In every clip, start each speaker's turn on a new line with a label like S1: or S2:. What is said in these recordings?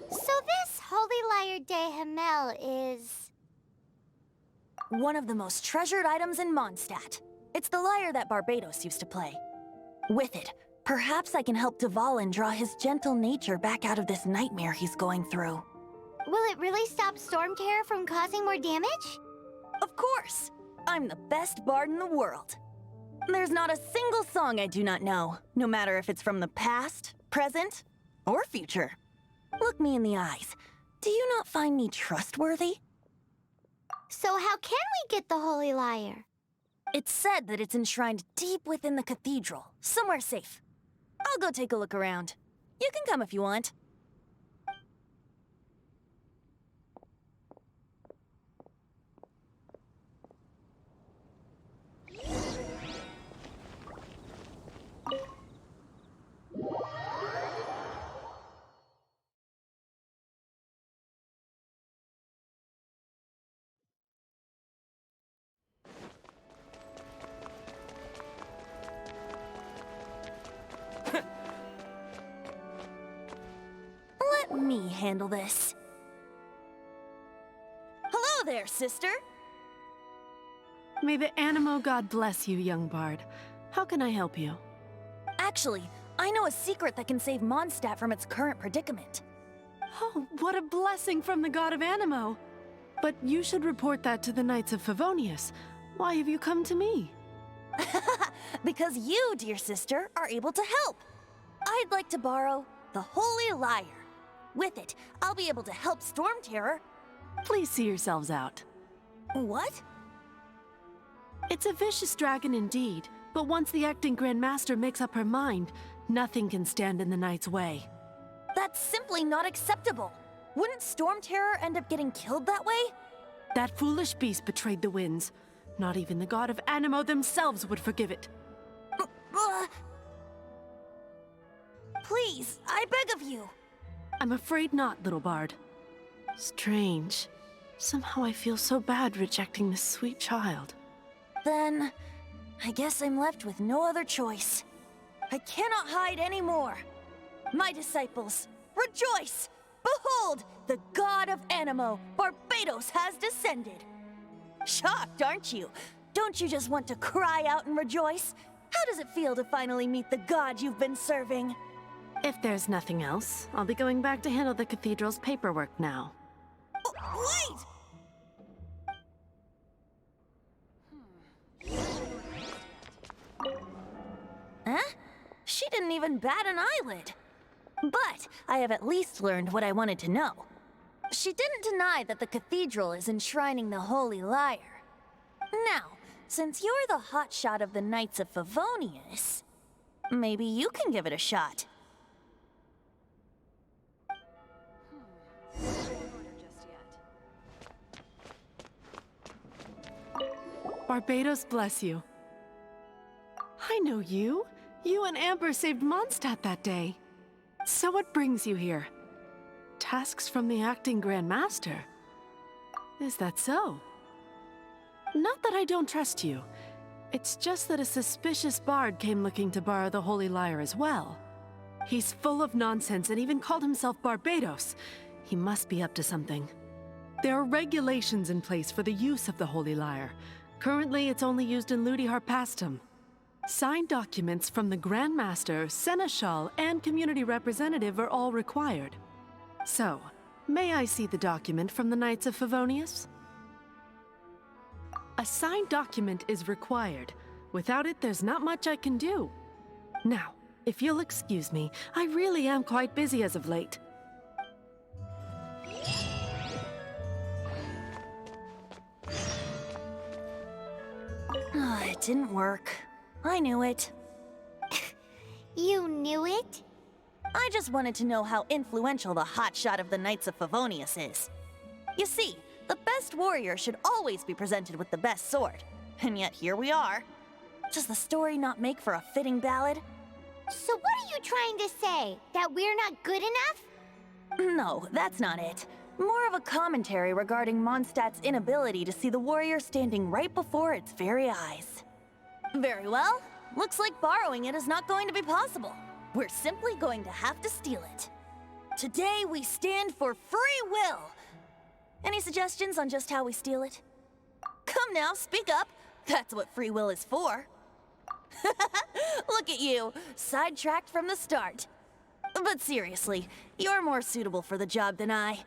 S1: So this Holy Lyre de Himmel is...
S2: one of the most treasured items in Mondstadt. It's the lyre that Barbados used to play. With it, perhaps I can help Dvalin draw his gentle nature back out of this nightmare he's going through.
S1: Will it really stop Storm Terror from causing more damage?
S2: Of course! I'm the best bard in the world. There's not a single song I do not know, no matter if it's from the past, present, or future. Look me in the eyes. Do you not find me trustworthy?
S1: So how can we get the Holy Lyre?
S2: It's said that it's enshrined deep within the cathedral, somewhere safe. I'll go take a look around. You can come if you want. Let me handle this. Hello there, sister!
S3: May the Animo God bless you, young bard. How can I help you?
S2: Actually, I know a secret that can save Mondstadt from its current predicament.
S3: Oh, what a blessing from the god of Animo! But you should report that to the Knights of Favonius. Why have you come to me?
S2: Because you, dear sister, are able to help. I'd like to borrow the Holy Lyre. With it, I'll be able to help Storm Terror.
S3: Please see yourselves out.
S2: What?
S3: It's a vicious dragon indeed, but once the acting Grand Master makes up her mind, nothing can stand in the Knight's way.
S2: That's simply not acceptable. Wouldn't Storm Terror end up getting killed that way?
S3: That foolish beast betrayed the winds. Not even the god of Animo themselves would forgive it.
S2: Please, I beg of you.
S3: I'm afraid not, little bard. Strange. Somehow I feel so bad rejecting this sweet child.
S2: Then, I guess I'm left with no other choice. I cannot hide anymore. My disciples, rejoice! Behold, the god of Animo, Barbados, has descended. Shocked, aren't you? Don't you just want to cry out and rejoice? How does it feel to finally meet the god you've been serving?
S3: If there's nothing else, I'll be going back to handle the cathedral's paperwork now.
S2: Oh, wait! Huh? She didn't even bat an eyelid. But I have at least learned what I wanted to know. She didn't deny that the cathedral is enshrining the Holy Lyre. Now, since you're the hotshot of the Knights of Favonius, maybe you can give it a shot.
S3: Barbados bless you. I know you. You and Amber saved Mondstadt that day. So what brings you here? Tasks from the acting Grand Master? Is that so? Not that I don't trust you. It's just that a suspicious bard came looking to borrow the Holy Lyre as well. He's full of nonsense and even called himself Barbados. He must be up to something. There are regulations in place for the use of the Holy Lyre. Currently, it's only used in Ludi Harpastum. Signed documents from the Grand Master, Seneschal, and Community Representative are all required. So, may I see the document from the Knights of Favonius? A signed document is required. Without it, there's not much I can do. Now, if you'll excuse me, I really am quite busy as of late.
S2: It didn't work. I knew it.
S1: You knew it?
S2: I just wanted to know how influential the hotshot of the Knights of Favonius is. You see, the best warrior should always be presented with the best sword. And yet here we are. Does the story not make for a fitting ballad?
S1: So what are you trying to say? That we're not good enough?
S2: No, that's not it. More of a commentary regarding Mondstadt's inability to see the warrior standing right before its very eyes. Very well. Looks like borrowing it is not going to be possible. We're simply going to have to steal it. Today, we stand for free will. Any suggestions on just how we steal it? Come now, speak up. That's what free will is for. Look at you, sidetracked from the start. But seriously, you're more suitable for the job than I.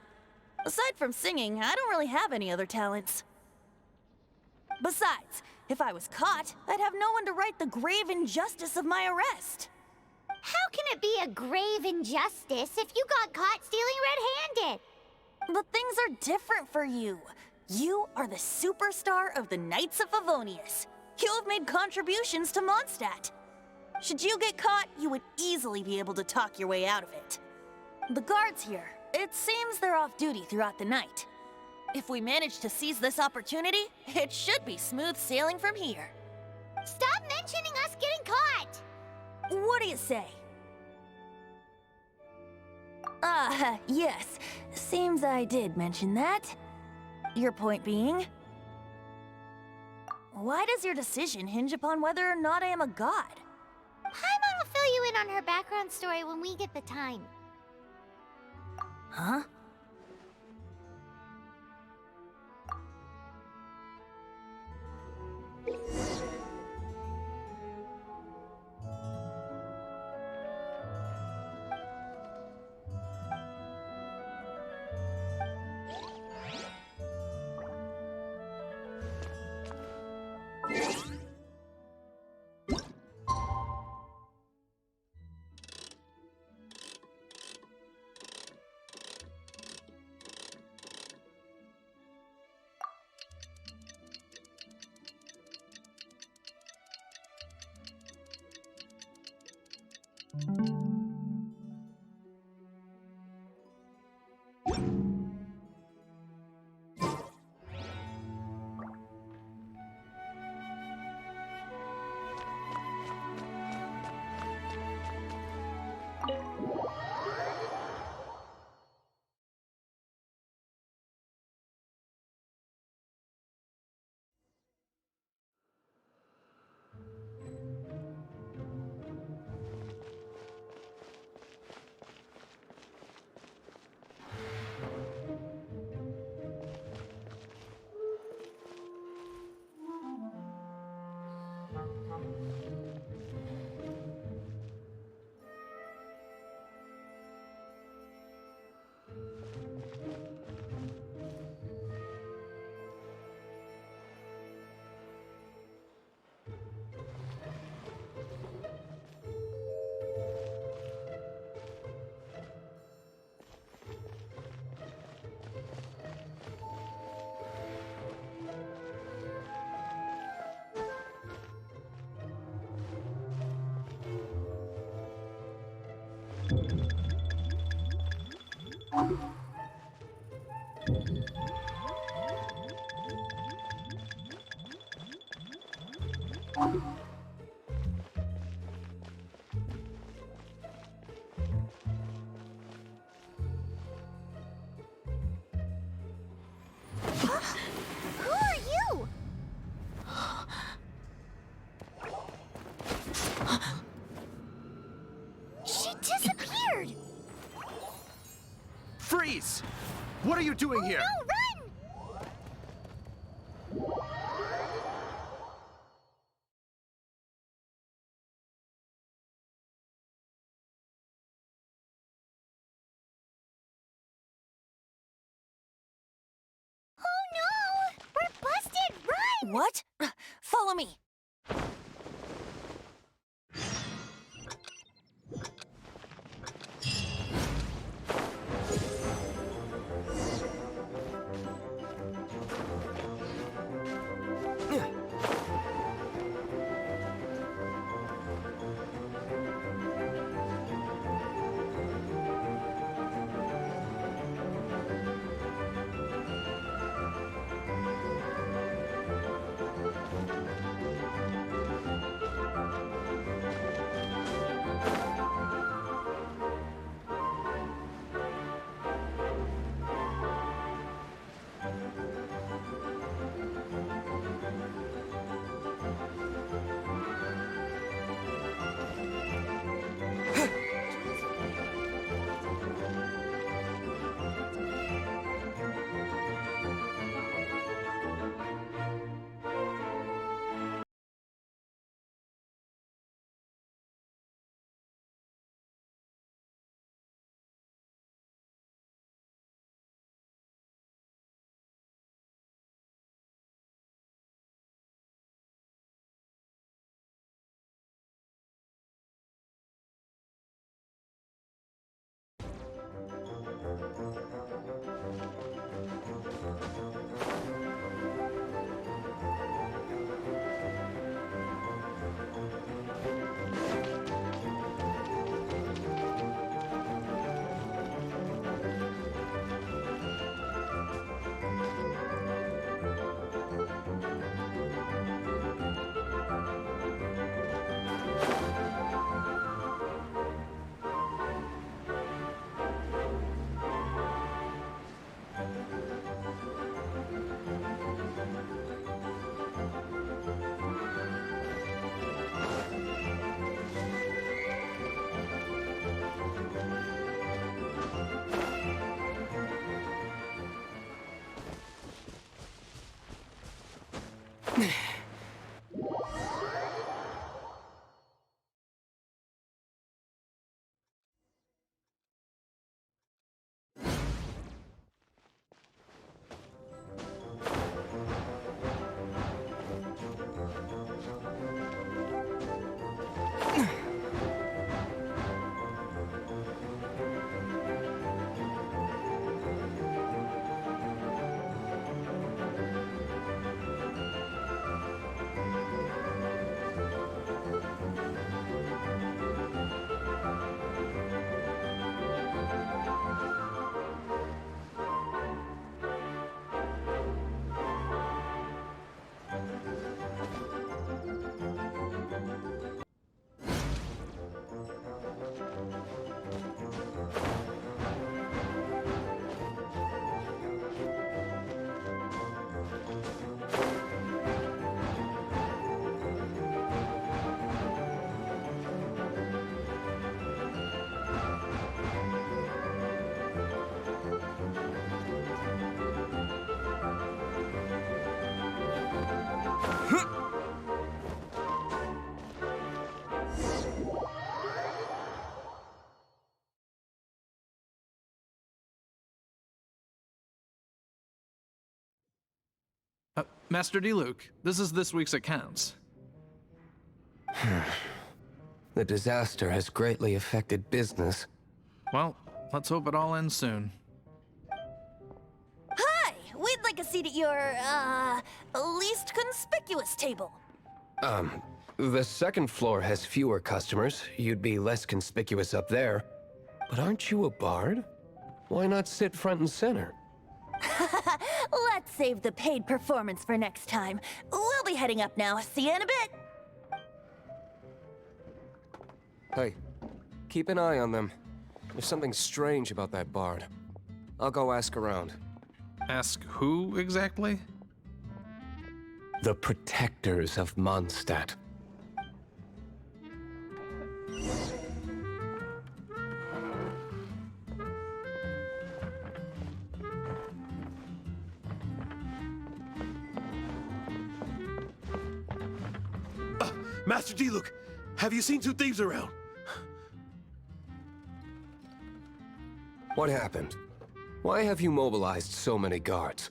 S2: Aside from singing, I don't really have any other talents. Besides, if I was caught, I'd have no one to right the grave injustice of my arrest.
S1: How can it be a grave injustice if you got caught stealing red-handed?
S2: But things are different for you. You are the superstar of the Knights of Favonius. You have made contributions to Mondstadt. Should you get caught, you would easily be able to talk your way out of it. The guards here, it seems they're off duty throughout the night. If we manage to seize this opportunity, it should be smooth sailing from here.
S1: Stop mentioning us getting caught!
S2: What do you say? Yes. Seems I did mention that. Your point being? Why does your decision hinge upon whether or not I am a god?
S1: Paimon will fill you in on her background story when we get the time.
S2: Huh?
S1: Who are you? She disappeared!
S4: Freeze! What are you doing here?
S1: No, run! Oh no! We're busted! Run!
S2: What? Follow me.
S5: Master Diluc, this is this week's accounts.
S6: The disaster has greatly affected business.
S5: Well, let's hope it all ends soon.
S2: Hi! We'd like a seat at your, least conspicuous table.
S6: The second floor has fewer customers. You'd be less conspicuous up there. But aren't you a bard? Why not sit front and center?
S2: Let's save the paid performance for next time. We'll be heading up now. See you in a bit.
S6: Hey, keep an eye on them. There's something strange about that bard. I'll go ask around.
S5: Ask who exactly?
S6: The protectors of Mondstadt.
S4: Master Diluc, have you seen two thieves around?
S6: What happened? Why have you mobilized so many guards?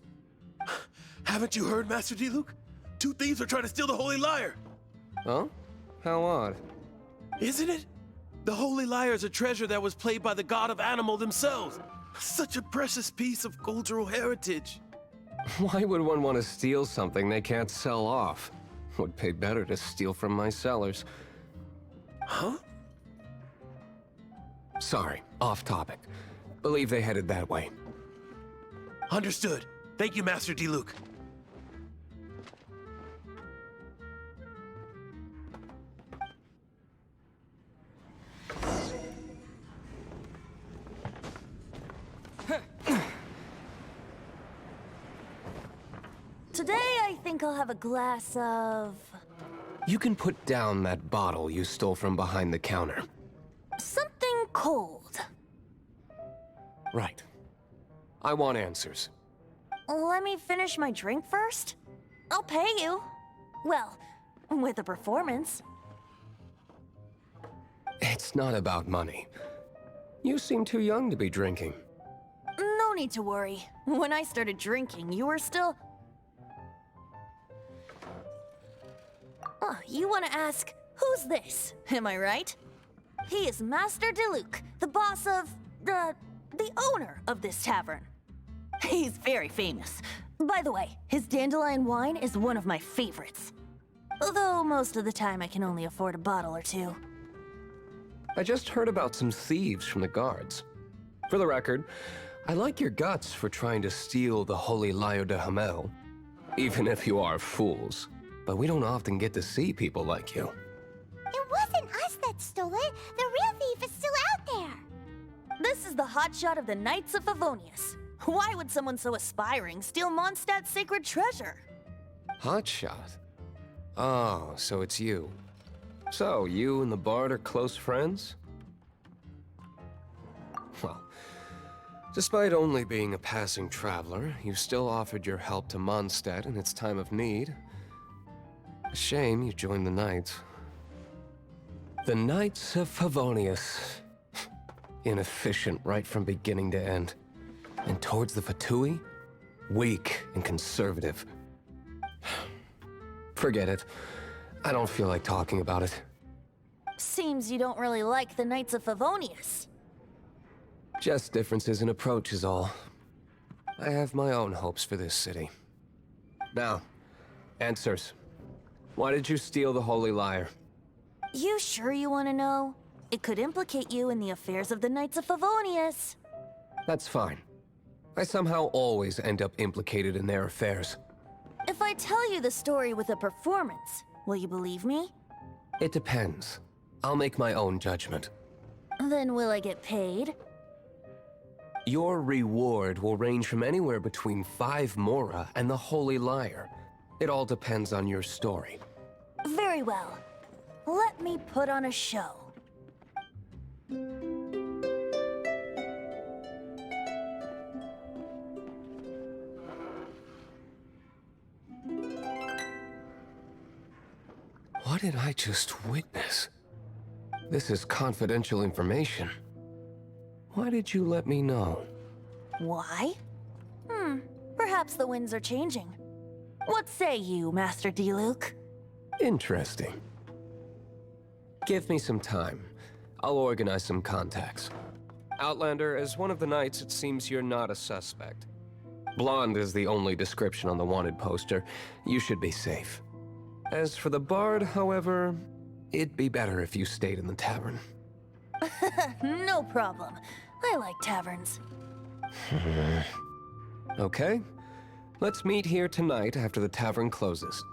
S4: Haven't you heard, Master Diluc? Two thieves are trying to steal the Holy Lyre.
S6: Huh? How odd.
S4: Isn't it? The Holy Lyre is a treasure that was played by the god of animal themselves. Such a precious piece of cultural heritage.
S6: Why would one want to steal something they can't sell off? Would pay better to steal from my sellers.
S4: Huh?
S6: Sorry, off topic. Believe they headed that way.
S4: Understood. Thank you, Master Diluc.
S2: Today, I think I'll have a glass of...
S6: You can put down that bottle you stole from behind the counter.
S2: something cold.
S6: Right. I want answers.
S2: Let me finish my drink first. I'll pay you. Well, with a performance.
S6: It's not about money. You seem too young to be drinking.
S2: No need to worry. When I started drinking, you were still... Oh, you want to ask, who's this? Am I right? He is Master Diluc, the boss of... the owner of this tavern. He's very famous. By the way, his dandelion wine is one of my favorites. Although most of the time I can only afford a bottle or two.
S6: I just heard about some thieves from the guards. For the record, I like your guts for trying to steal the Holy Lyre de Hamel. Even if you are fools. But we don't often get to see people like you.
S1: It wasn't us that stole it. The real thief is still out there.
S2: This is the hotshot of the Knights of Favonius. Why would someone so aspiring steal Mondstadt's sacred treasure?
S6: Hotshot? Oh, so it's you. So, you and the Bard are close friends? Well, despite only being a passing traveler, you still offered your help to Mondstadt in its time of need. Shame you joined the Knights. The Knights of Favonius. Inefficient right from beginning to end. And towards the Fatui, weak and conservative. Forget it. I don't feel like talking about it.
S2: Seems you don't really like the Knights of Favonius.
S6: Just differences in approach is all. I have my own hopes for this city. Now, answers. Why did you steal the Holy Lyre?
S2: You sure you want to know? It could implicate you in the affairs of the Knights of Favonius.
S6: That's fine. I somehow always end up implicated in their affairs.
S2: If I tell you the story with a performance, will you believe me?
S6: It depends. I'll make my own judgment.
S2: Then will I get paid?
S6: Your reward will range from anywhere between 5 Mora and the Holy Lyre. It all depends on your story.
S2: Very well. Let me put on a show.
S6: What did I just witness? This is confidential information. Why did you let me know?
S2: Why? Perhaps the winds are changing. What say you, Master Diluc?
S6: Interesting. Give me some time. I'll organize some contacts. Outlander, as one of the Knights, it seems you're not a suspect. Blonde is the only description on the wanted poster. You should be safe. As for the Bard, however, it'd be better if you stayed in the tavern.
S2: No problem. I like taverns.
S6: Okay. Let's meet here tonight after the tavern closes.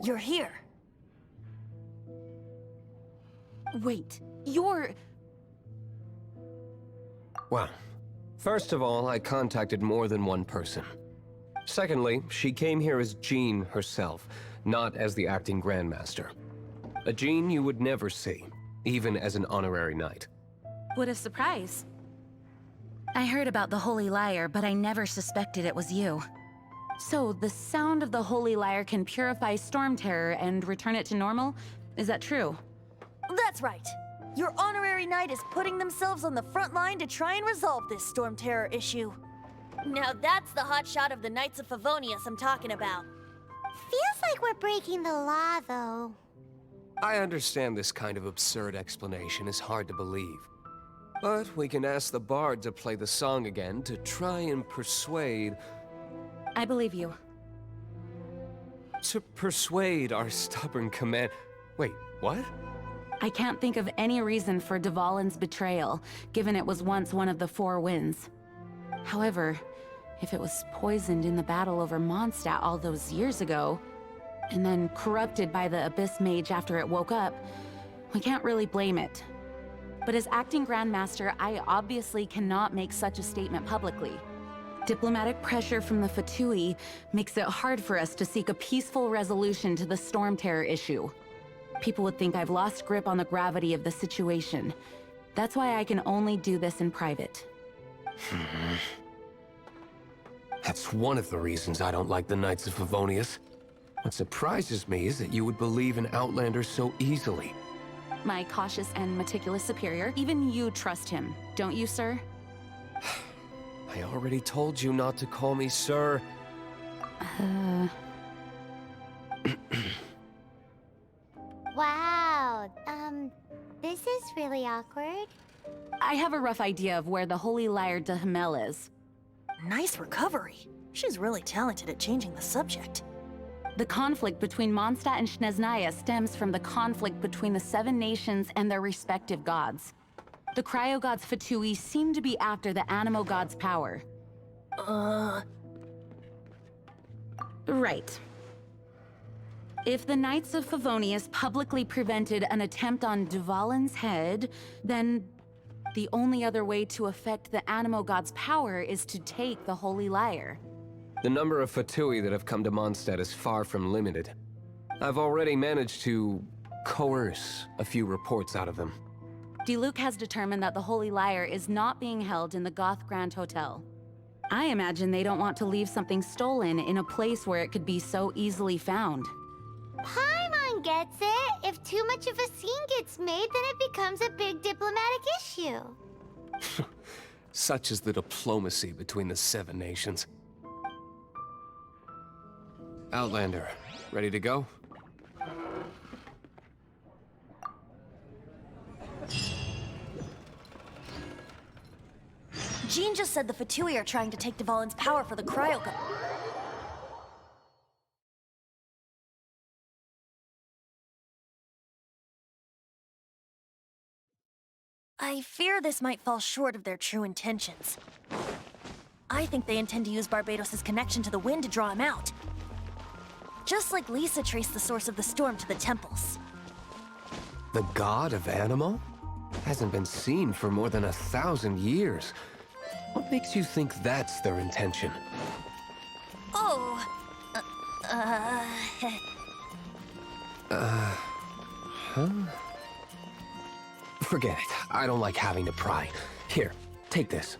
S2: You're here. Wait, you're...
S6: Well, first of all, I contacted more than one person. Secondly, she came here as Jean herself, not as the acting Grandmaster. A Jean you would never see, even as an honorary knight.
S7: What a surprise. I heard about the Holy Lyre, but I never suspected it was you. So, the sound of the Holy Lyre can purify Storm Terror and return it to normal? Is that true?
S2: That's right. Your honorary knight is putting themselves on the front line to try and resolve this Storm Terror issue. Now that's the hotshot of the Knights of Favonius I'm talking about.
S1: Feels like we're breaking the law, though.
S6: I understand this kind of absurd explanation is hard to believe. But we can ask the Bard to play the song again to try and persuade...
S7: I believe you.
S6: To persuade our stubborn command... Wait, what?
S7: I can't think of any reason for Dvalin's betrayal, given it was once one of the Four Winds. However, if it was poisoned in the battle over Mondstadt all those years ago, and then corrupted by the Abyss Mage after it woke up, we can't really blame it. But as acting Grandmaster, I obviously cannot make such a statement publicly. Diplomatic pressure from the Fatui makes it hard for us to seek a peaceful resolution to the Storm Terror issue. People would think I've lost grip on the gravity of the situation. That's why I can only do this in private.
S6: That's one of the reasons I don't like the Knights of Favonius. What surprises me is that you would believe in Outlander so easily.
S7: My cautious and meticulous superior, even you trust him, don't you, sir?
S6: I already told you not to call me sir.
S1: Wow, this is really awkward.
S7: I have a rough idea of where the Holy Liar de Hamel is.
S2: Nice recovery. She's really talented at changing the subject.
S7: The conflict between Mondstadt and Snezhnaya stems from the conflict between the 7 nations and their respective gods. The Cryo gods Fatui seem to be after the Animo god's power. Right. If the Knights of Favonius publicly prevented an attempt on Dvalin's head, then the only other way to affect the Animo god's power is to take the Holy Liar.
S6: The number of Fatui that have come to Mondstadt is far from limited. I've already managed to coerce a few reports out of them.
S7: Diluc has determined that the Holy Liar is not being held in the Goth Grand Hotel. I imagine they don't want to leave something stolen in a place where it could be so easily found.
S1: Paimon gets it. If too much of a scene gets made, then it becomes a big diplomatic issue.
S6: Such is the diplomacy between the 7 nations. Outlander, ready to go?
S2: Jean just said the Fatui are trying to take Dvalin's power for the Cryo god. I fear this might fall short of their true intentions. I think they intend to use Barbados' connection to the wind to draw him out. Just like Lisa traced the source of the storm to the temples.
S6: The god of Animo? Hasn't been seen for more than 1,000 years. What makes you think that's their intention?
S2: Oh...
S6: Forget it. I don't like having to pry. Here, take this.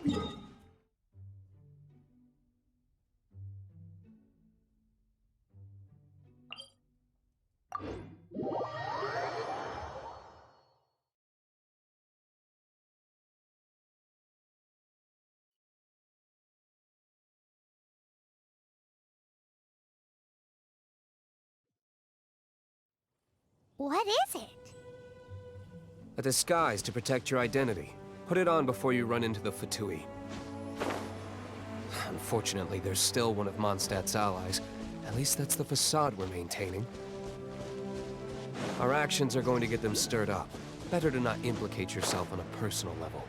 S1: What is it?
S6: A disguise to protect your identity. Put it on before you run into the Fatui. Unfortunately, there's still one of Mondstadt's allies. At least that's the facade we're maintaining. Our actions are going to get them stirred up. Better to not implicate yourself on a personal level.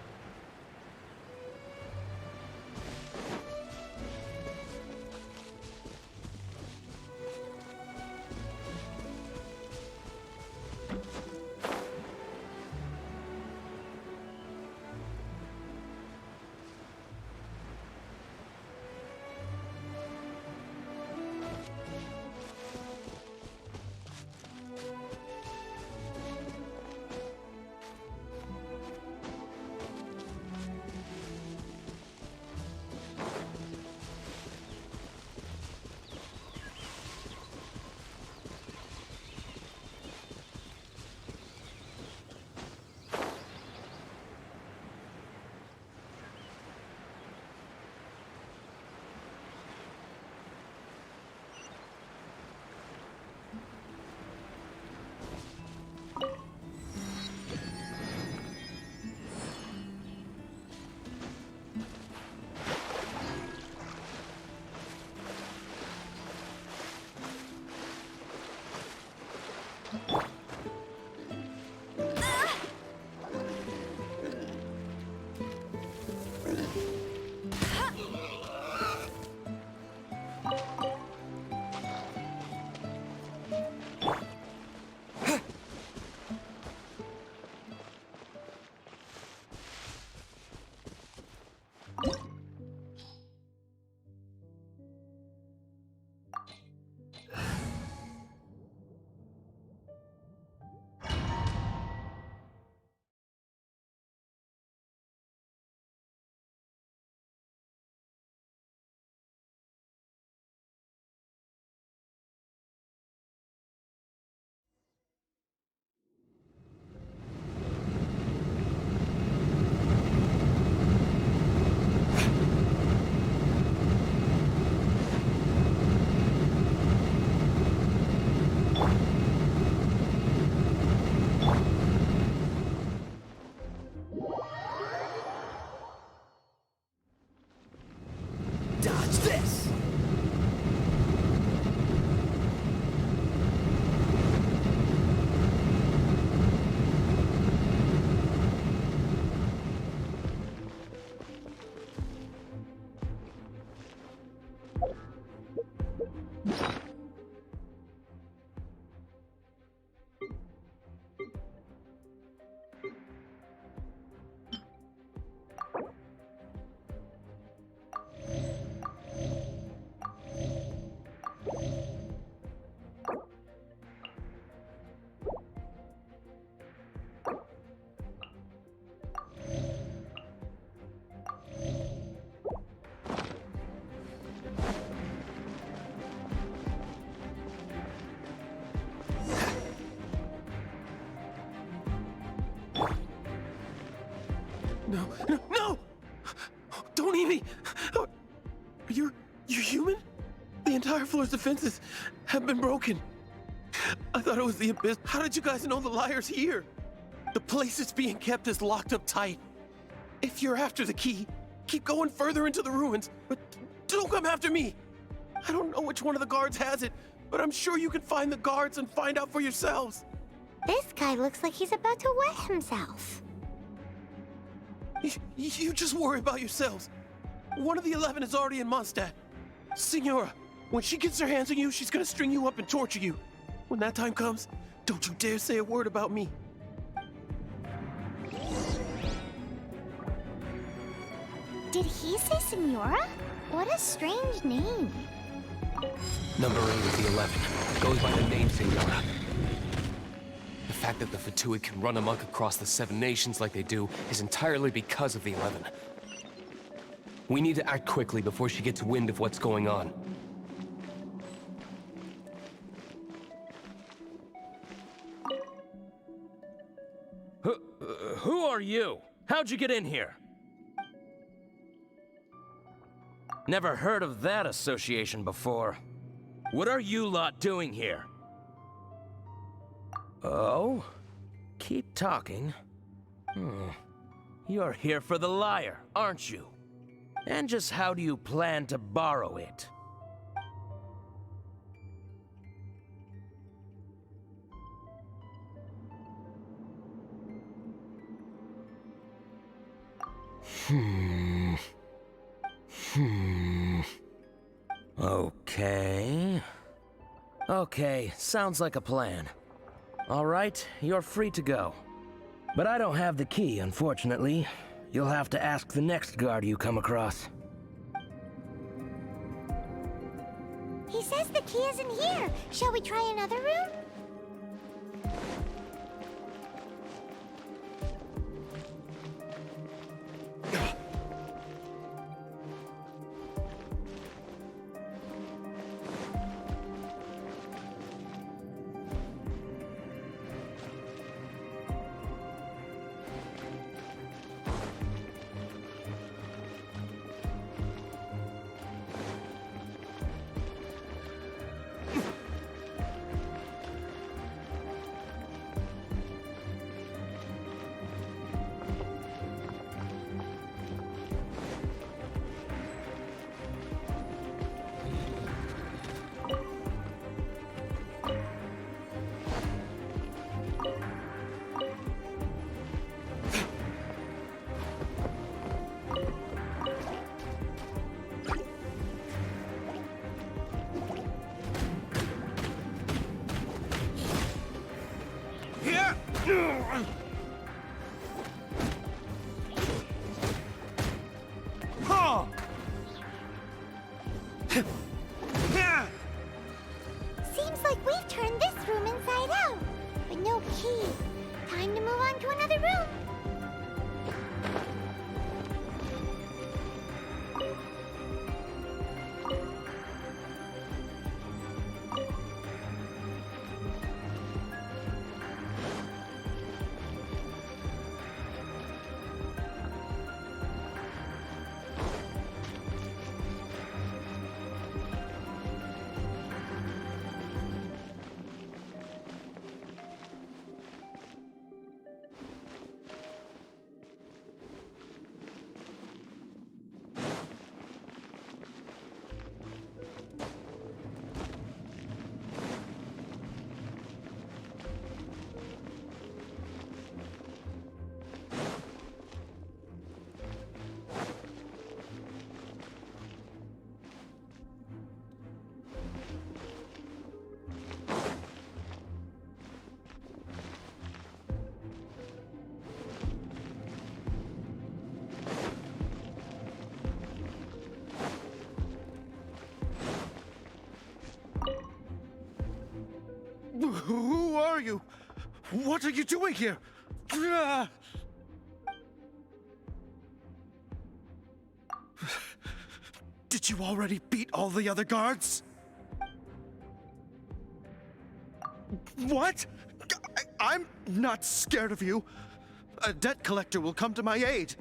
S8: Dodge this!
S4: No, no, no! Don't eat me! You're human? The entire floor's defenses have been broken. I thought it was the abyss. How did you guys know the liar's here? The place it's being kept is locked up tight. If you're after the key, keep going further into the ruins, but don't come after me. I don't know which one of the guards has it, but I'm sure you can find the guards and find out for yourselves.
S1: This guy looks like he's about to wet himself.
S4: You just worry about yourselves. One of the 11 is already in Mondstadt. Signora, when she gets her hands on you, she's gonna string you up and torture you. When that time comes, don't you dare say a word about me.
S1: Did he say Senora? What a strange name.
S6: Number 8 of the 11 goes by the name Senora. The fact that the Fatui can run amok across the 7 nations like they do is entirely because of the 11. We need to act quickly before she gets wind of what's going on.
S8: Who are you? How'd you get in here? Never heard of that association before. What are you lot doing here? Oh? Keep talking. You're here for the lyre, aren't you? And just how do you plan to borrow it? Okay, sounds like a plan. All right, you're free to go. But I don't have the key, unfortunately. You'll have to ask the next guard you come across.
S1: He says the key isn't here. Shall we try another room? Seems like we've turned this room inside out, but no key. Time to move on to another room.
S9: What are you doing here? Did you already beat all the other guards? What? I'm not scared of you. A debt collector will come to my aid.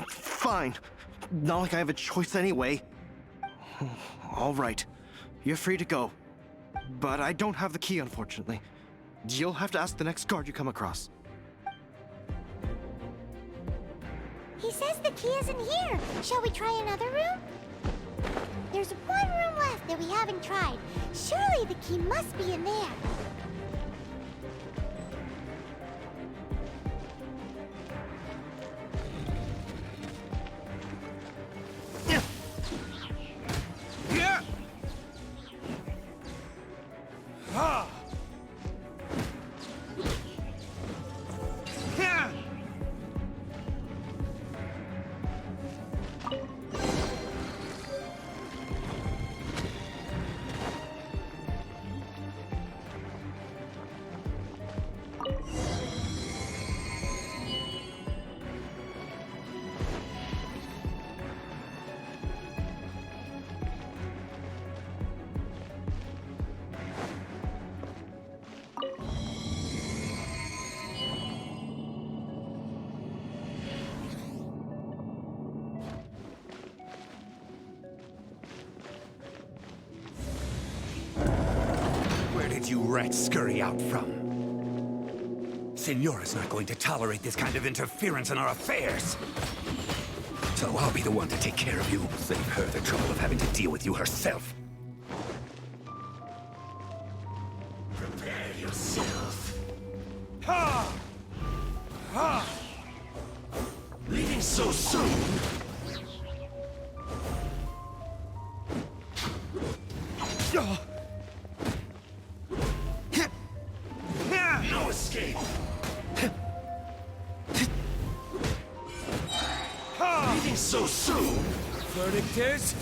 S9: Fine. Not like I have a choice anyway. All right. You're free to go. But I don't have the key, unfortunately. You'll have to ask the next guard you come across.
S1: He says the key isn't here. Shall we try another room? There's one room left that we haven't tried. Surely the key must be in there.
S10: Where did you rats scurry out from? Senora's not going to tolerate this kind of interference in our affairs. So I'll be the one to take care of you. Save her the trouble of having to deal with you herself. Prepare yourself. Ha! Ha! Leaving so soon? No escape! Leaving so soon? Verdict is...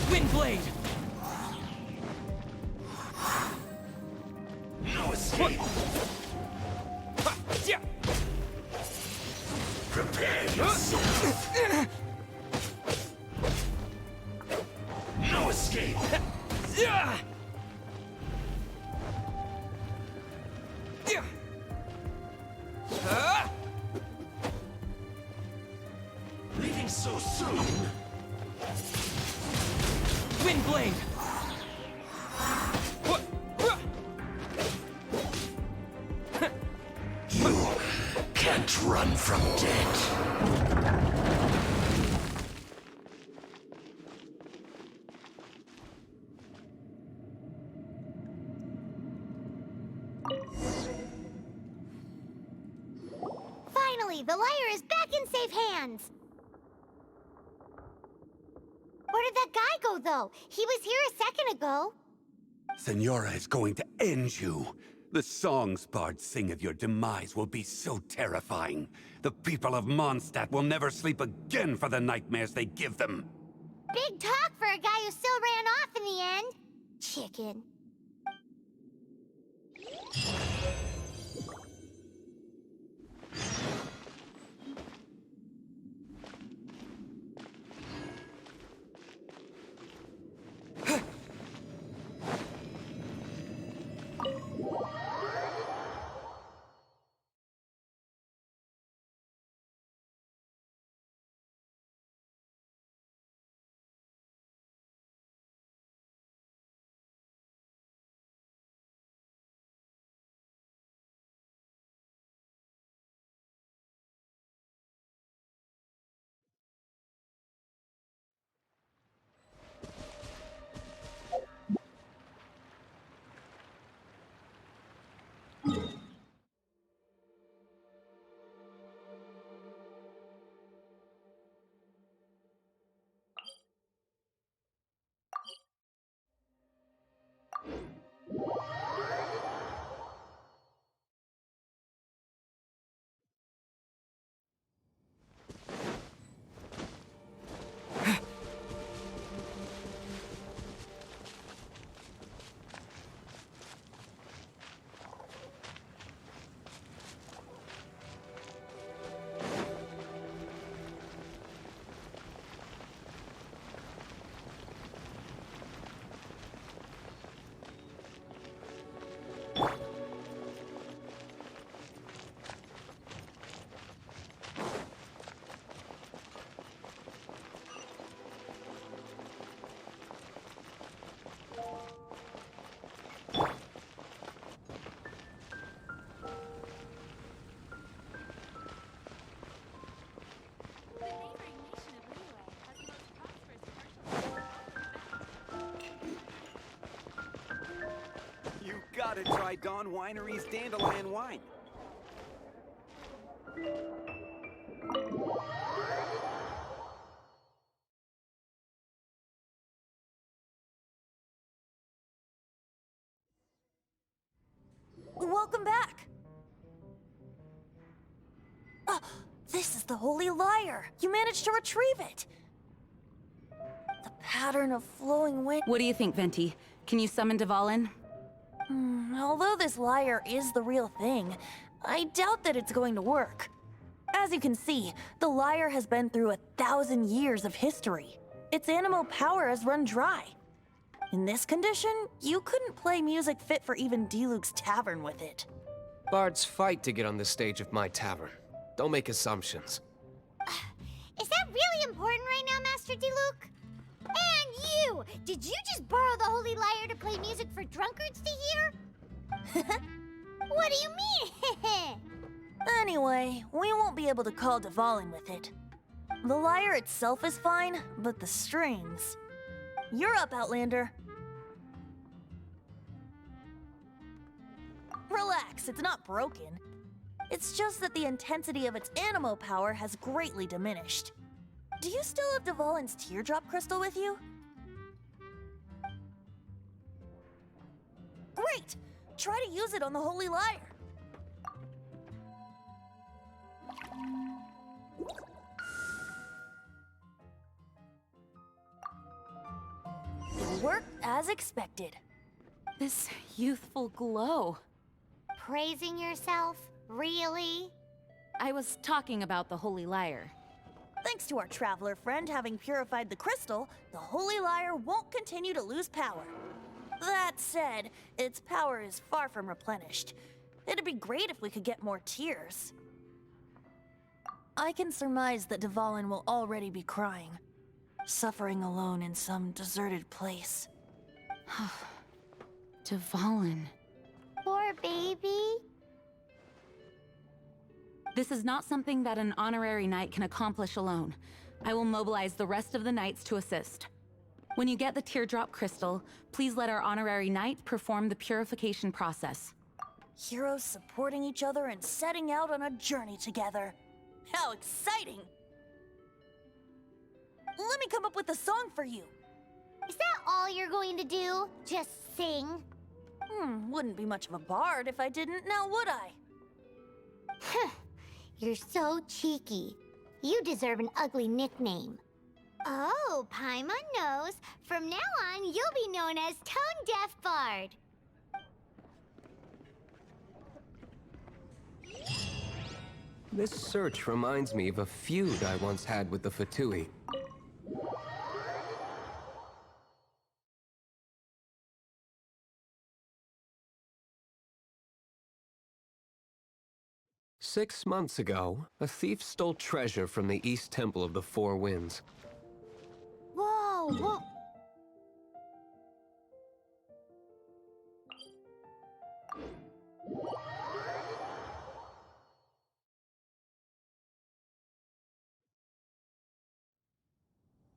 S8: Windblade!
S10: No escape! Prepare yourself! No escape! Leaving so soon?
S8: Windblade!
S10: You can't run from death.
S1: Finally, the lyre is back in safe hands. Where did that guy go, though? He was here a second ago.
S10: Senora is going to end you. The songs bards sing of your demise will be so terrifying. The people of Mondstadt will never sleep again for the nightmares they give them.
S1: Big talk for a guy who still ran off in the end. Chicken.
S11: gotta try Dawn Winery's Dandelion Wine.
S2: Welcome back! This is the Holy Lyre! You managed to retrieve it! The pattern of flowing wind...
S7: What do you think, Venti? Can you summon Dvalin?
S2: Although this lyre is the real thing, I doubt that it's going to work. As you can see, the lyre has been through 1,000 years of history. Its animal power has run dry. In this condition, you couldn't play music fit for even D-Luke's tavern with it.
S6: Bards fight to get on the stage of my tavern. Don't make assumptions.
S1: Is that really important right now, Master D-Luke? And you! Did you just borrow the Holy Lyre to play music for drunkards to hear? What do you mean?
S2: Anyway, we won't be able to call Dvalin with it. The lyre itself is fine, but the strings... You're up, Outlander. Relax, it's not broken. It's just that the intensity of its animo power has greatly diminished. Do you still have Dvalin's teardrop crystal with you? Great! Try to use it on the Holy Lyre. It worked as expected.
S7: This youthful glow.
S1: Praising yourself? Really?
S7: I was talking about the Holy Lyre.
S2: Thanks to our traveler friend having purified the crystal, the Holy Lyre won't continue to lose power. That said, its power is far from replenished. It'd be great if we could get more tears. I can surmise that Dvalin will already be crying, suffering alone in some deserted place.
S7: Dvalin.
S1: Poor baby.
S7: This is not something that an honorary knight can accomplish alone. I will mobilize the rest of the knights to assist. When you get the teardrop crystal, please let our honorary knight perform the purification process.
S2: Heroes supporting each other and setting out on a journey together. How exciting! Let me come up with a song for you.
S1: Is that all you're going to do? Just sing?
S2: Wouldn't be much of a bard if I didn't, now would I?
S1: You're so cheeky. You deserve an ugly nickname. Oh, Paimon knows. From now on, you'll be known as Tone Deaf Bard.
S6: This search reminds me of a feud I once had with the Fatui. Six months ago, a thief stole treasure from the East Temple of the Four Winds.
S1: Whoa, whoa.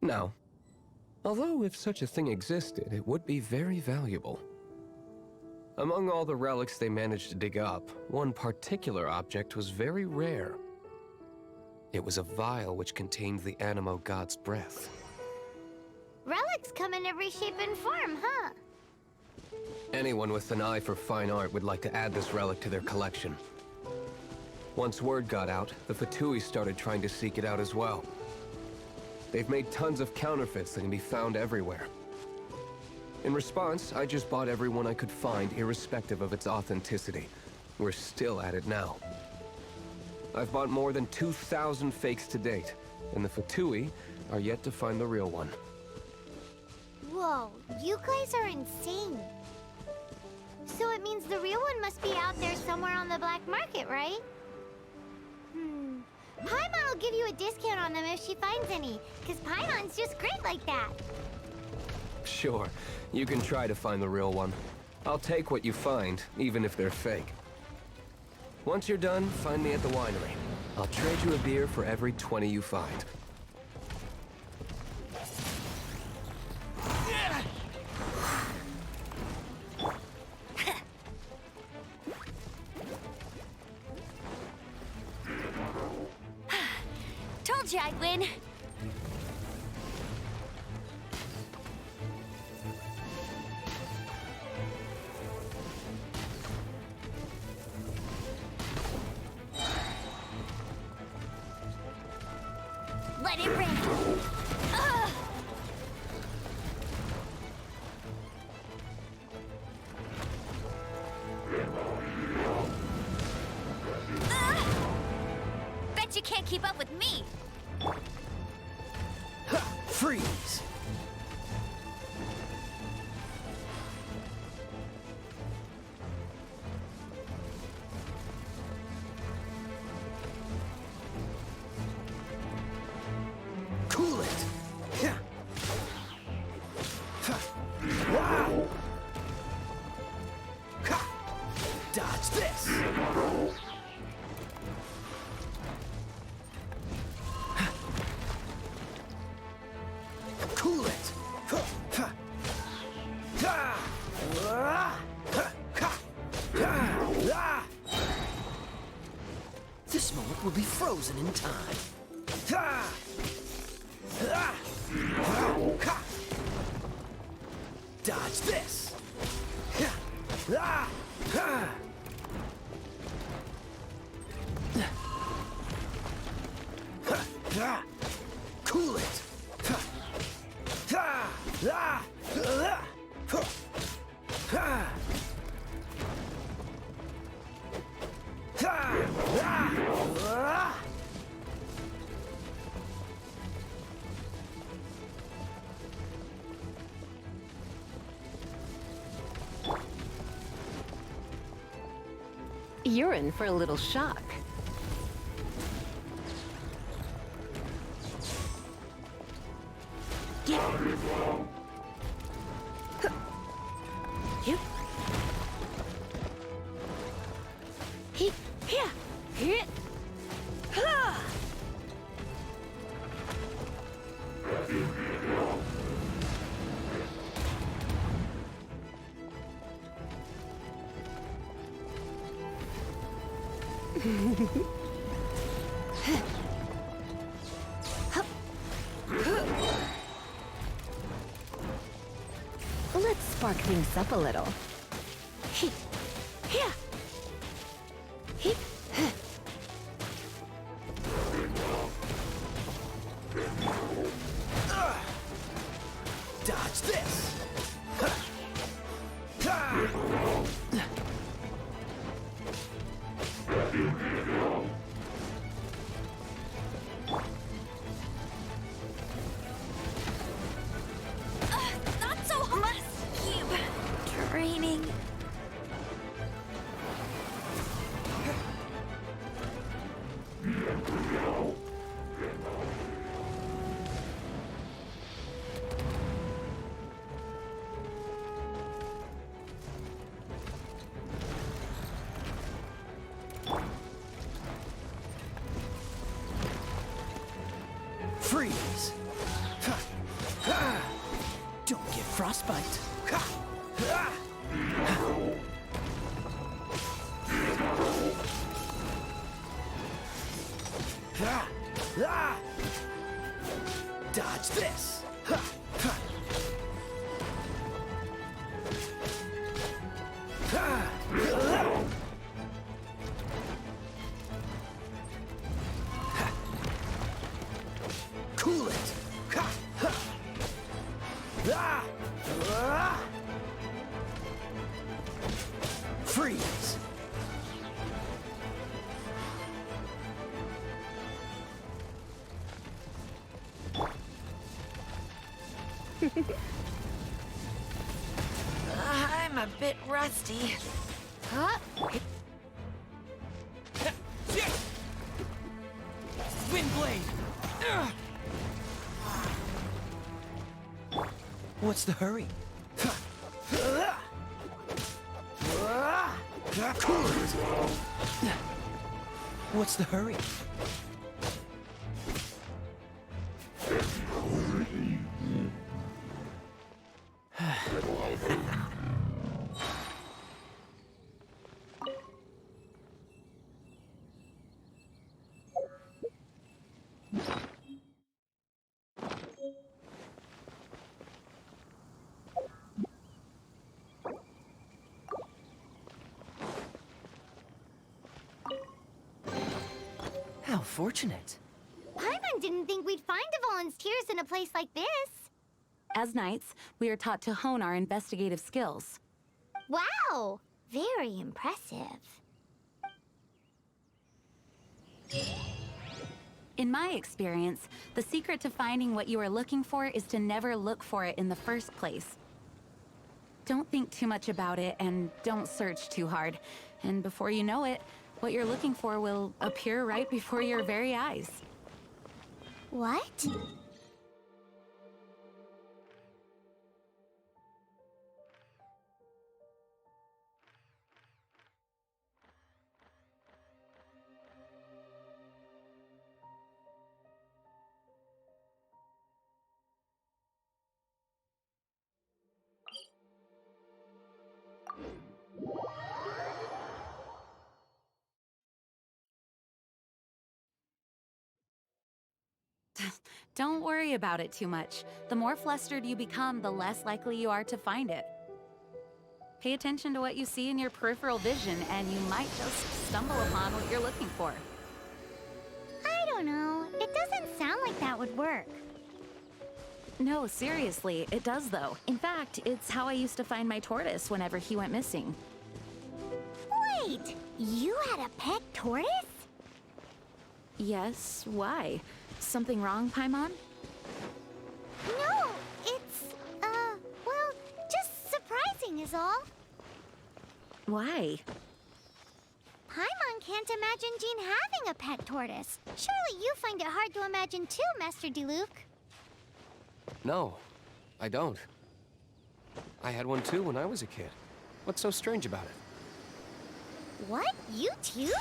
S6: Now, although if such a thing existed, it would be very valuable. Among all the relics they managed to dig up, one particular object was very rare. It was a vial which contained the Animo God's breath.
S1: Relics come in every shape and form, huh?
S6: Anyone with an eye for fine art would like to add this relic to their collection. Once word got out, the Fatui started trying to seek it out as well. They've made tons of counterfeits that can be found everywhere. In response, I just bought every one I could find, irrespective of its authenticity. We're still at it now. I've bought more than 2,000 fakes to date, and the Fatui are yet to find the real one.
S1: Whoa, you guys are insane. So it means the real one must be out there somewhere on the black market, right? Paimon will give you a discount on them if she finds any, because Paimon's just great like that.
S6: Sure, you can try to find the real one. I'll take what you find, even if they're fake. Once you're done, find me at the winery. I'll trade you a beer for every 20 you find.
S2: Told you I'd win. Let it rip. Ugh. Bet you can't keep up with me.
S8: Freeze! Cool it! Yeah. Wow! Dodge this! Cool it! This moment will be frozen in time. Dodge this! Cool it!
S3: You're in for a little shock.
S12: Let's spark things up a little.
S8: Dodge this!
S2: Not so hard. Cube. Training.
S8: Freeze! Don't get frostbite. Dodge this! Cool it! Freeze!
S2: I'm a bit rusty. Huh?
S8: Windblade! What's the hurry? Cool it! What's the hurry?
S2: How fortunate.
S1: Paimon didn't think we'd find the volunteers in a place like this.
S7: As knights, we are taught to hone our investigative skills.
S1: Wow! Very impressive.
S7: In my experience, the secret to finding what you are looking for is to never look for it in the first place. Don't think too much about it and don't search too hard. And before you know it, what you're looking for will appear right before your very eyes.
S1: What?
S7: Don't worry about it too much. The more flustered you become, the less likely you are to find it. Pay attention to what you see in your peripheral vision, and you might just stumble upon what you're looking for.
S1: I don't know. It doesn't sound like that would work.
S7: No, seriously, it does though. In fact, it's how I used to find my tortoise whenever he went missing.
S1: Wait! You had a pet tortoise?
S7: Yes, why? Something wrong, Paimon?
S1: No, it's, well, just surprising is all.
S7: Why?
S1: Paimon can't imagine Jean having a pet tortoise. Surely you find it hard to imagine too, Master Diluc.
S6: No, I don't. I had one too when I was a kid. What's so strange about it?
S1: What? You too?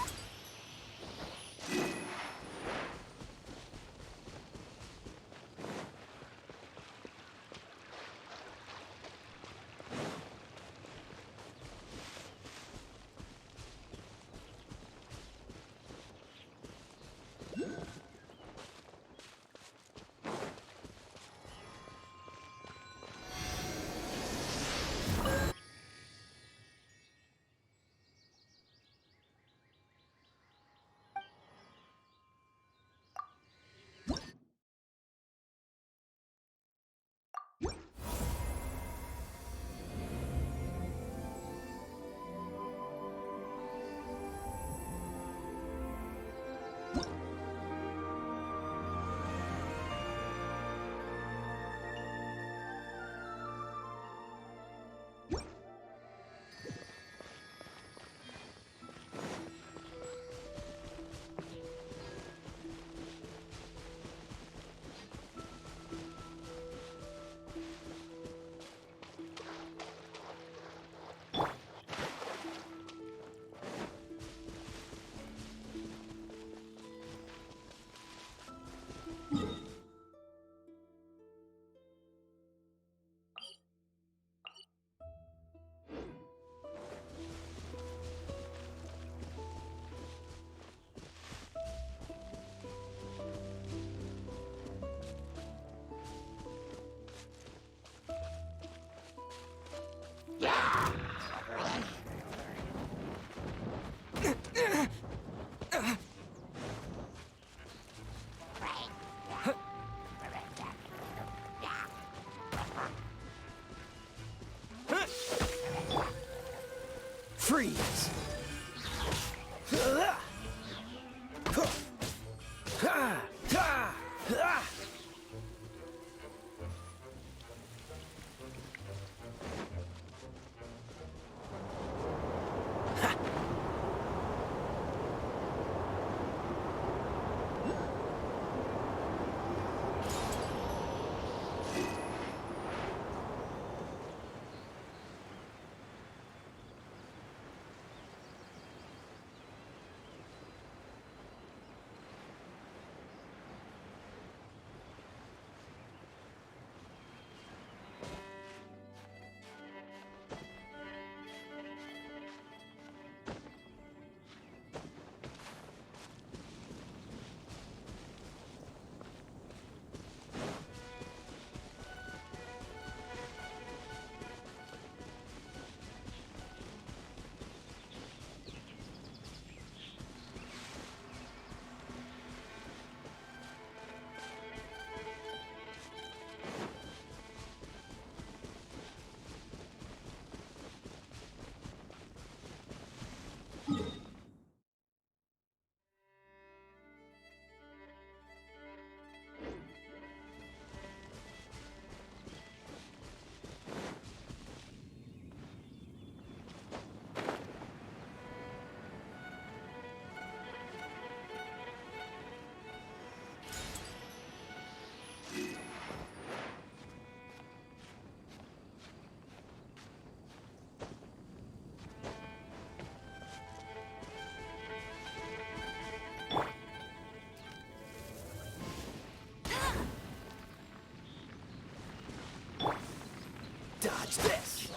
S8: Watch this!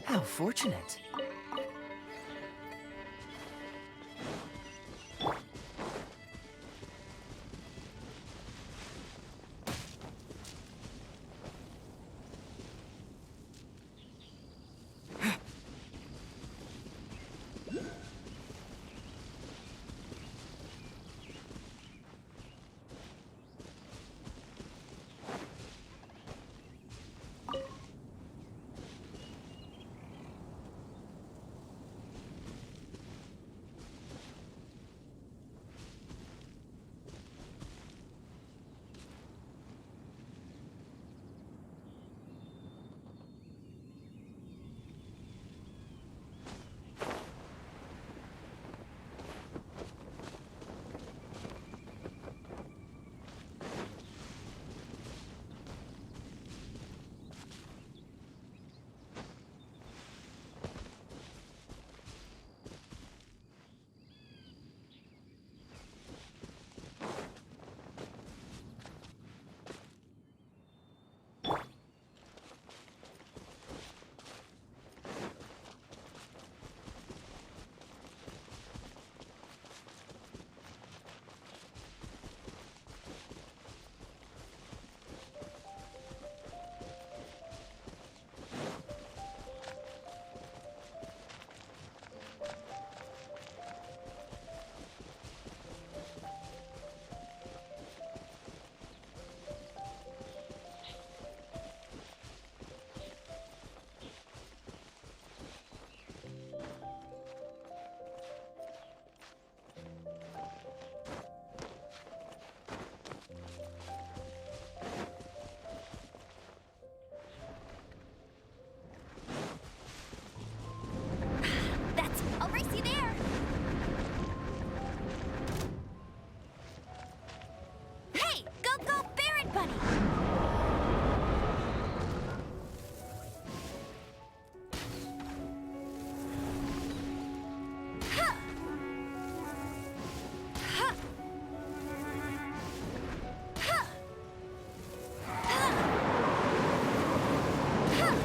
S2: How fortunate.
S1: I'll race you there! Hey! Go, go, Barret Bunny! Ha! Ha! Ha! Ha! Ha!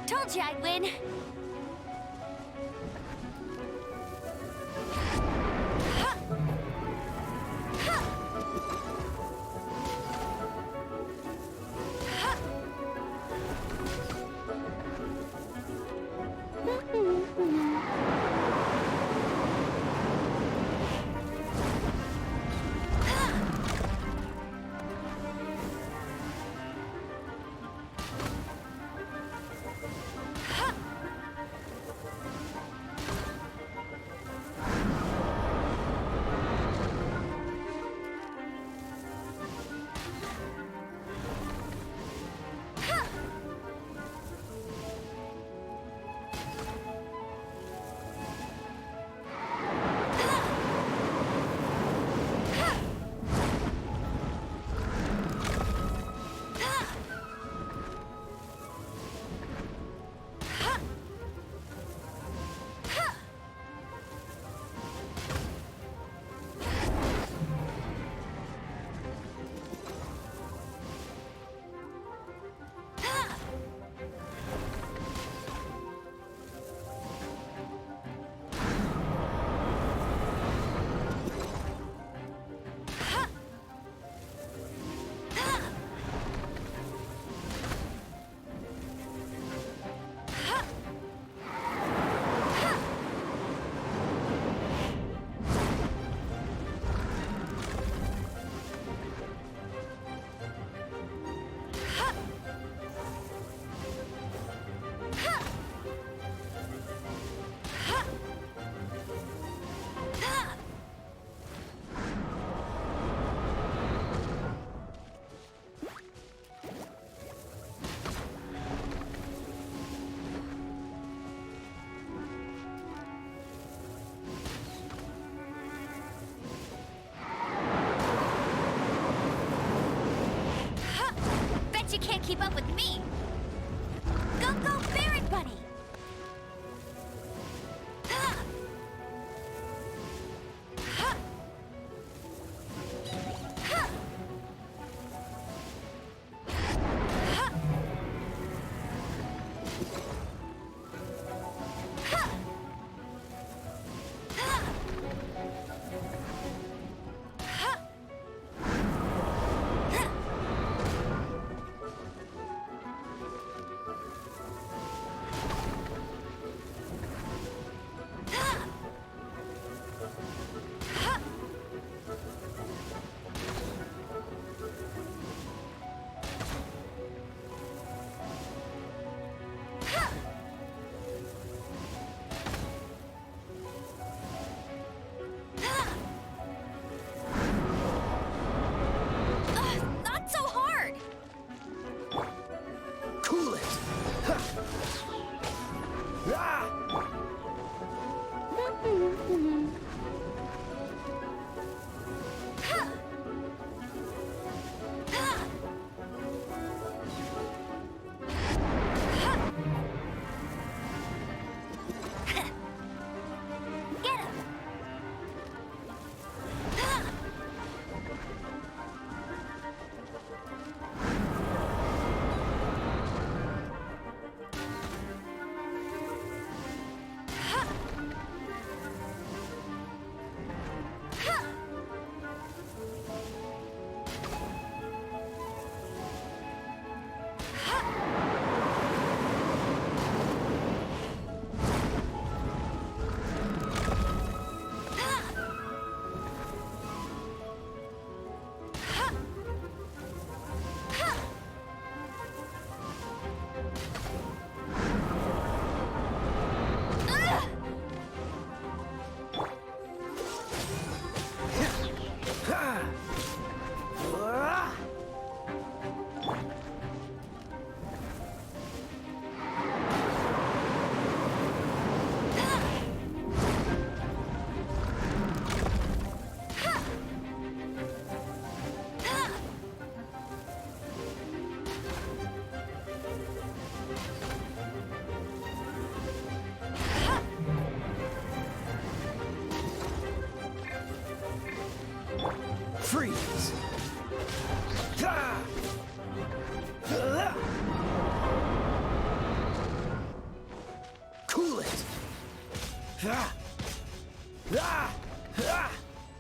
S1: Told you I'd win. Ha! Ha! Ha! Ha!
S2: you can't keep up with me. Go, go, Barret Bunny! Ha! Ha! Ha! Ha! Ha! Ha! Ha! Not so hard!
S8: Cool it! Ha! Ah!
S2: Ha! Ha! Ha! Ha! Get him! Ha! Ha! Ha!
S8: Freeze! Ah! Ah! Cool it! Ah! Ah! Ah! Ah!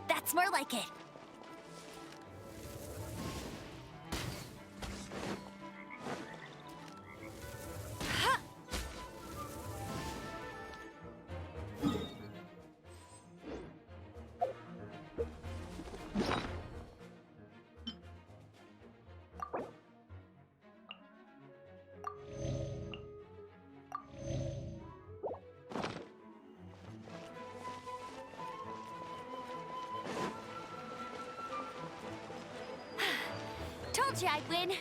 S2: That's more like it. Told you I'd win.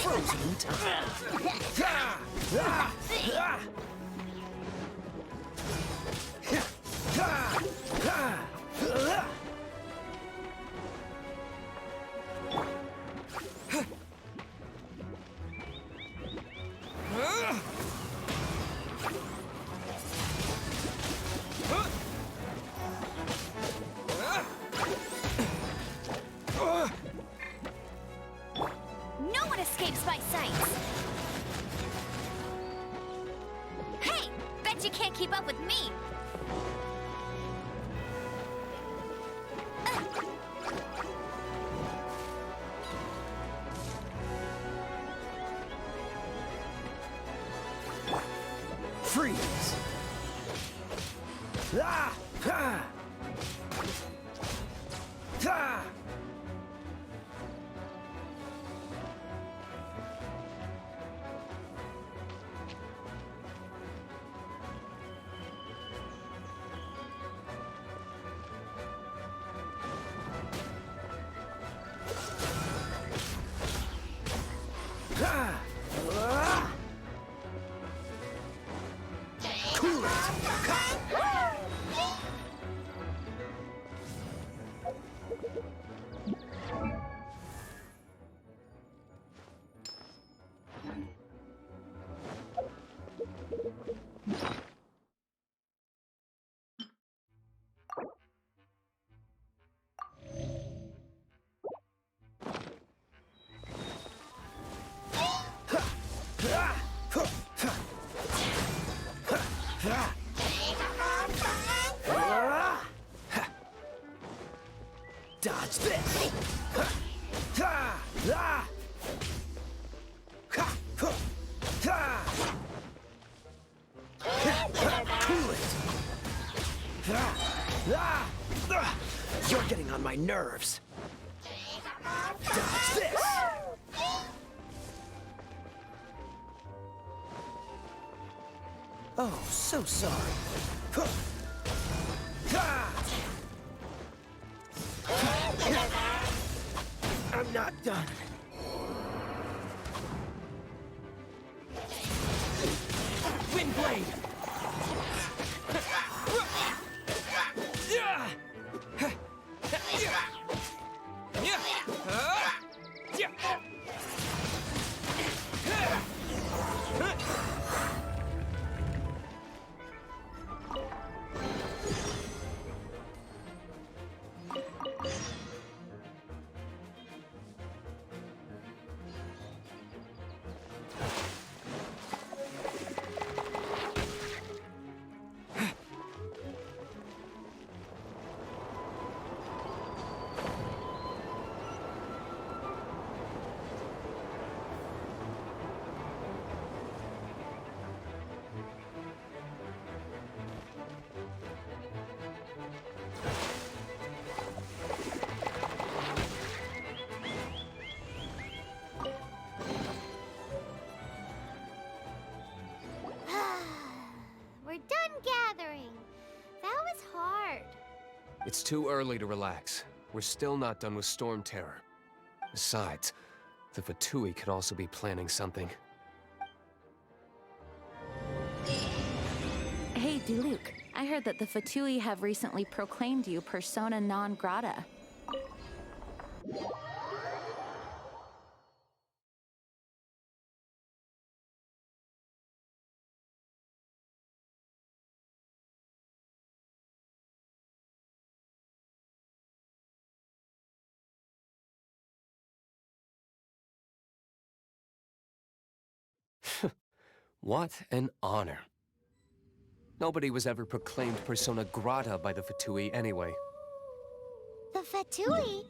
S8: frozen time.
S2: No one escapes my sights! Hey! Bet you can't keep up with me!
S8: Freeze! Ah! Ha! Ha! Cool it! Dodge this! Cool it! You're getting on my nerves. Dodge this! Oh, so sorry. I'm not done. Windblade!
S1: We're done gathering. That was hard.
S6: It's too early to relax. We're still not done with Storm Terror. Besides, the Fatui could also be planning something.
S7: Hey, Diluc, I heard that the Fatui have recently proclaimed you persona non grata.
S6: What an honor. Nobody was ever proclaimed persona grata by the Fatui anyway.
S1: The Fatui?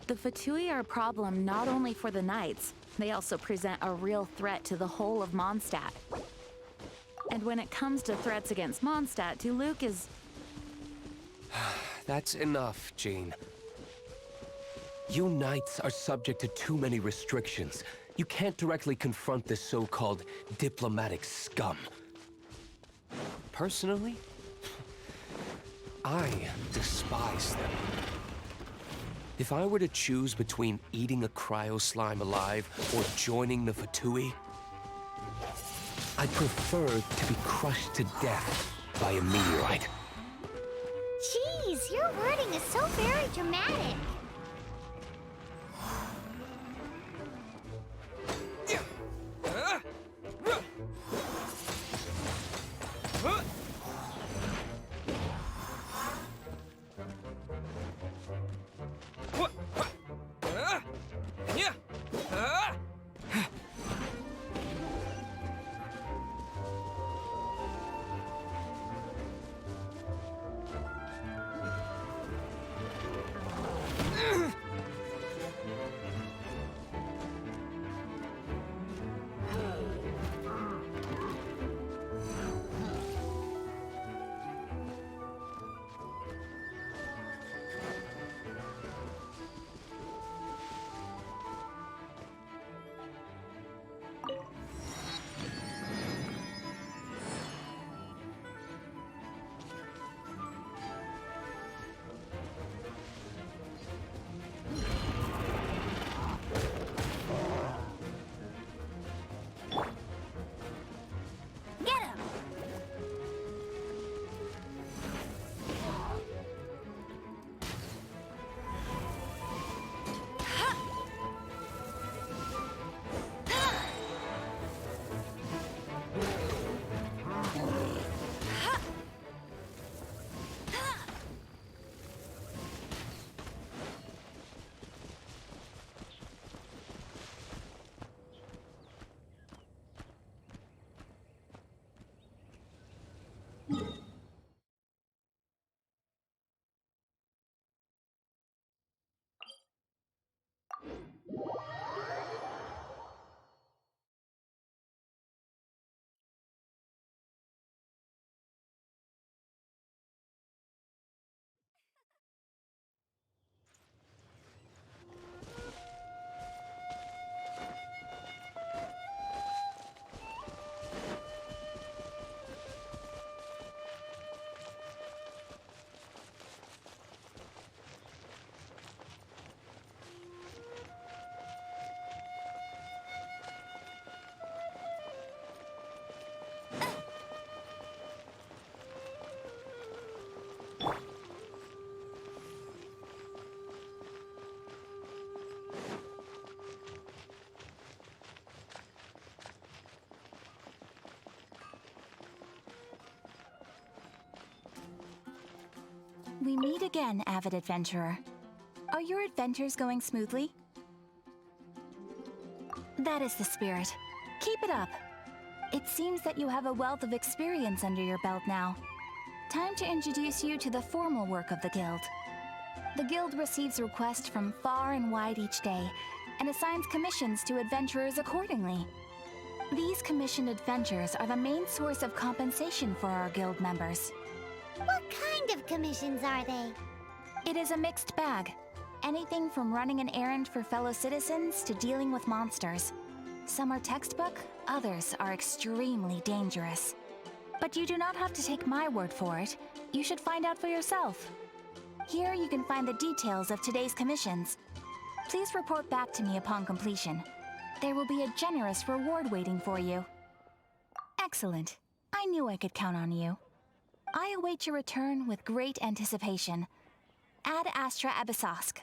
S7: The Fatui are a problem not only for the Knights, they also present a real threat to the whole of Mondstadt. And when it comes to threats against Mondstadt, Diluc is...
S6: That's enough, Jean. You Knights are subject to too many restrictions. You can't directly confront this so-called diplomatic scum. Personally, I despise them. If I were to choose between eating a cryo slime alive or joining the Fatui, I'd prefer to be crushed to death by a meteorite.
S1: Jeez, your wording is so very dramatic.
S12: We meet again, avid adventurer. Are your adventures going smoothly? That is the spirit. Keep it up. It seems that you have a wealth of experience under your belt now. Time to introduce you to the formal work of the Guild. The Guild receives requests from far and wide each day, and assigns commissions to adventurers accordingly. These commissioned adventures are the main source of compensation for our Guild members.
S1: What kind of commissions are they?
S12: It is a mixed bag. Anything from running an errand for fellow citizens to dealing with monsters. Some are textbook, others are extremely dangerous. But you do not have to take my word for it. You should find out for yourself. Here you can find the details of today's commissions. Please report back to me upon completion. There will be a generous reward waiting for you. Excellent. I knew I could count on you. I await your return with great anticipation. Ad Astra Abyssosk.